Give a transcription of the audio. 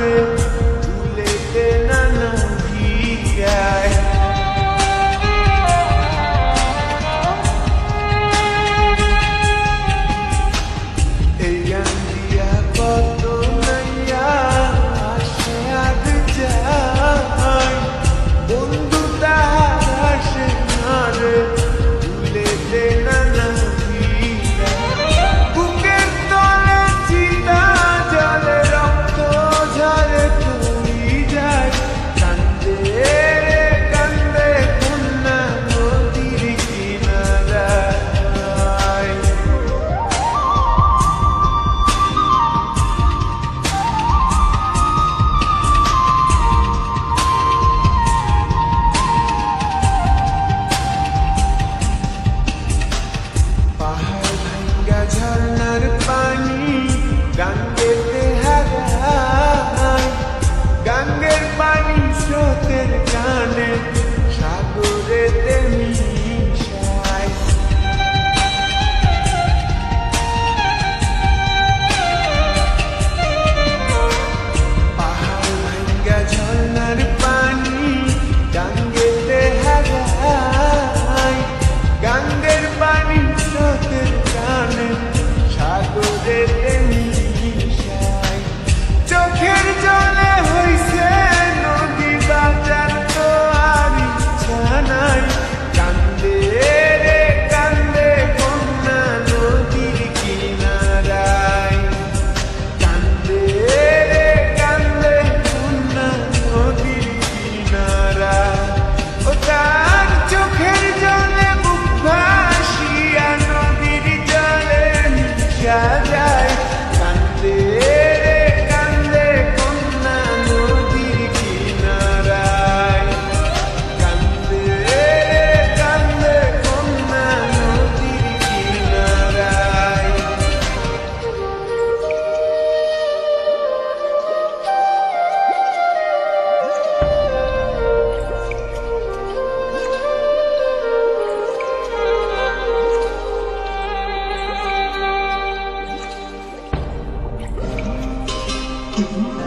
রে ভুলেতে না নদীয়ায় এই আন্দিয়া কত নাইয়া আসে আগ যায় বন্ধু তাহার আসে না রে ভুলেতে না ঝর্ণার পানি গাঙ্গেতে হারায় গাঙ্গের পানি স্রোতের টানে সাগরেতে মিশায় পাহাড় ভাঙ্গা ঝর্ণার পানি গাঙ্গেতে হারায় গাঙ্গের পানি স্রোতের টানে সাগরেতে মিশায় চোখের জলে হইছে নদী বাজার তো আর ইচ্ছা নাই কান্দে রে কান্দে কন্যা নদীর কিনারায় কান্দে রে কান্দে কন্যা নদীর কিনারায় ও তার চোখের জলে বুক ভাসিয়া নদীর জলে মিশা যায় কান্দে রে কান্দে কন্যা নদীর কিনারায় কান্দে রে কান্দে কন্যা নদীর কিনারায় Mm-hmm.